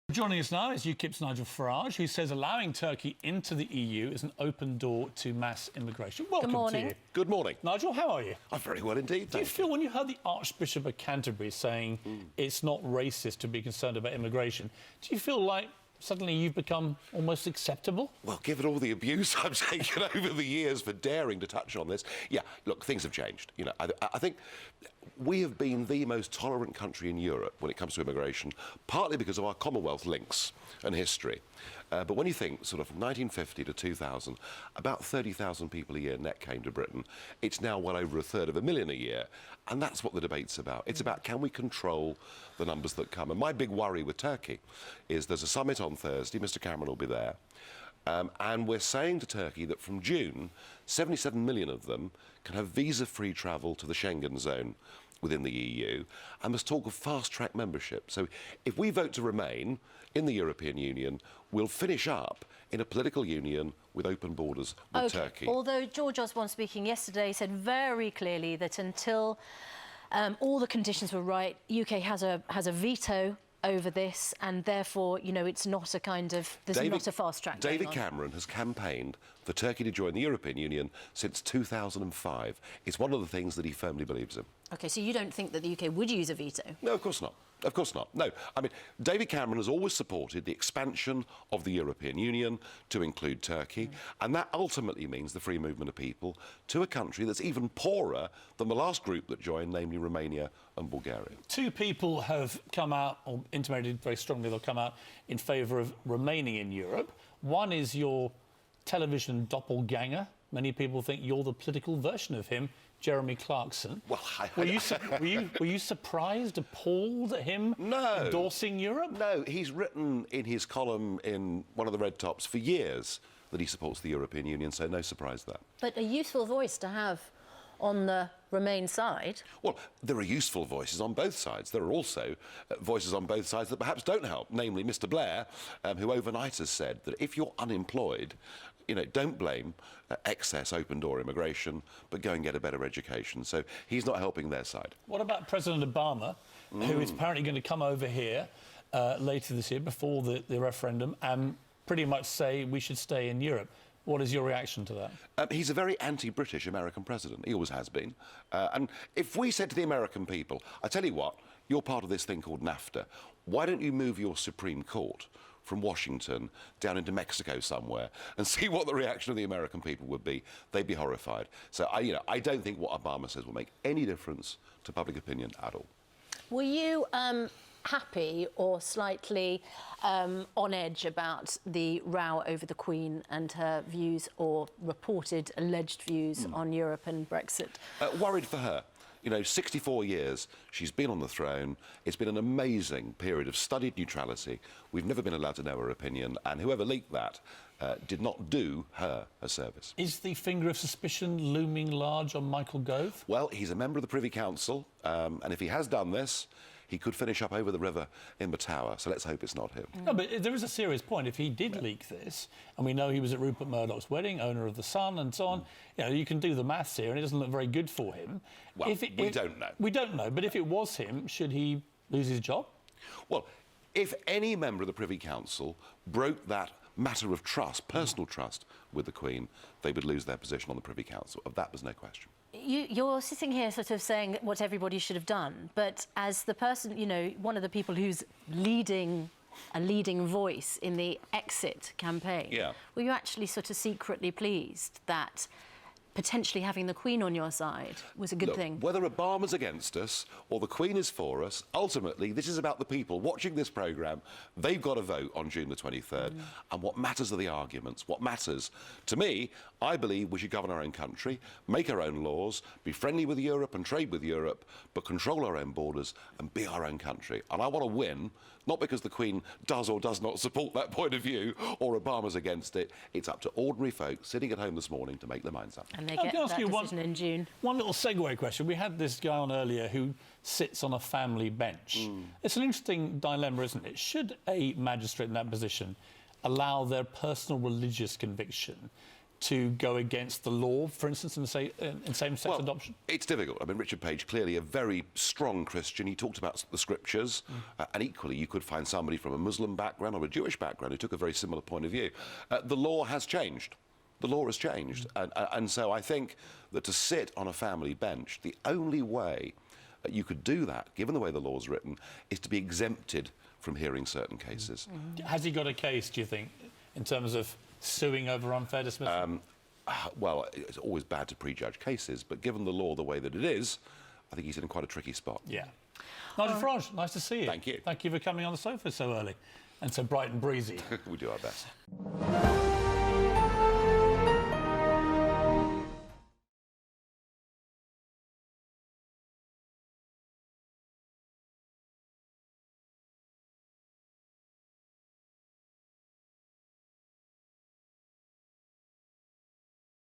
Joining us now is UKIP's Nigel Farage, who says allowing Turkey into the EU is an open door to mass immigration. Welcome Good morning. to you. Good morning. Nigel, how are you? I'm very well indeed, Do you feel, when you heard the Archbishop of Canterbury saying it's not racist to be concerned about immigration, do you feel like suddenly you've become almost acceptable? Well, given all the abuse I've taken over the years for daring to touch on this, yeah, look, things have changed. You know, I think we have been the most tolerant country in Europe when it comes to immigration, partly because of our Commonwealth links and history. But when you think sort of 1950 to 2000, about 30,000 people a year net came to Britain. It's now well over 1/3 a year. And that's what the debate's about. It's about, can we control the numbers that come? And my big worry with Turkey is there's a summit on Thursday. Mr. Cameron will be there. And we're saying to Turkey that from June, 77 million of them can have visa-free travel to the Schengen zone within the EU, and there's talk of fast-track membership. So if we vote to remain in the European Union, we'll finish up in a political union with open borders with Turkey. Although George Osborne, speaking yesterday, said very clearly that until all the conditions were right, UK has a veto over this, and therefore, you know, it's not a kind of... There's not a fast track going on. David Cameron has campaigned for Turkey to join the European Union since 2005. It's one of the things that he firmly believes in. OK, so you don't think that the UK would use a veto? No, of course not. Of course not. No. I mean, David Cameron has always supported the expansion of the European Union to include Turkey, and that ultimately means the free movement of people to a country that's even poorer than the last group that joined, namely Romania and Bulgaria. Two people have come out, or intimated very strongly they'll come out, in favour of remaining in Europe. One is your television doppelganger. Many people think you're the political version of him, Jeremy Clarkson. Well, were you surprised, appalled at him endorsing Europe? No, he's written in his column in one of the Red Tops for years that he supports the European Union, so no surprise there. But a useful voice to have on the Remain side. Well, there are useful voices on both sides. There are also voices on both sides that perhaps don't help, namely Mr. Blair, who overnight has said that if you're unemployed, you know, don't blame excess open-door immigration, but go and get a better education. So he's not helping their side. What about President Obama, who is apparently going to come over here later this year, before the referendum, and pretty much say we should stay in Europe? What is your reaction to that? He's a very anti-British American president. He always has been. And if we said to the American people, I tell you what, you're part of this thing called NAFTA, why don't you move your Supreme Court from Washington down into Mexico somewhere and see what the reaction of the American people would be? They'd be horrified. So, I don't think what Obama says will make any difference to public opinion at all. Were you happy or slightly on edge about the row over the Queen and her views, or reported alleged views, on Europe and Brexit? Worried for her. You know, 64 years she's been on the throne. It's been an amazing period of studied neutrality. We've never been allowed to know her opinion, and whoever leaked that did not do her a service. Is the finger of suspicion looming large on Michael Gove? Well, he's a member of the Privy Council, and if he has done this, he could finish up over the river in the Tower, so let's hope it's not him. No, but there is a serious point. If he did leak this, and we know he was at Rupert Murdoch's wedding, owner of The Sun and so on, you know, you can do the maths here, and it doesn't look very good for him. Well, we don't know. We don't know, but if it was him, should he lose his job? Well, if any member of the Privy Council broke that matter of trust, personal trust, with the Queen, they would lose their position on the Privy Council. Of that, there's no question. You're sitting here sort of saying what everybody should have done, but as the person, you know, one of the people who's leading voice in the exit campaign, were you actually sort of secretly pleased that potentially having the Queen on your side was a good thing? Whether Obama's against us or the Queen is for us, ultimately this is about the people watching this programme. They've got to vote on June the 23rd, and what matters are the arguments. What matters to me, I believe we should govern our own country, make our own laws, be friendly with Europe and trade with Europe, but control our own borders and be our own country. And I want to win, not because the Queen does or does not support that point of view or Obama's against it. It's up to ordinary folk sitting at home this morning to make their minds up. And they get that decision in June. One little segue question. We had this guy on earlier who sits on a family bench. It's an interesting dilemma, isn't it? Should a magistrate in that position allow their personal religious conviction to go against the law, for instance, in same-sex adoption? It's difficult. I mean, Richard Page, clearly a very strong Christian. He talked about the scriptures, and equally you could find somebody from a Muslim background or a Jewish background who took a very similar point of view. The law has changed. The law has changed. And so I think that to sit on a family bench, the only way that you could do that, given the way the law's written, is to be exempted from hearing certain cases. Has he got a case, do you think, in terms of suing over unfair dismissal? Well, it's always bad to prejudge cases, but given the law the way that it is, I think he's in quite a tricky spot. Yeah. Nigel Farage, nice to see you. Thank you. Thank you for coming on the sofa so early and so bright and breezy. We do our best.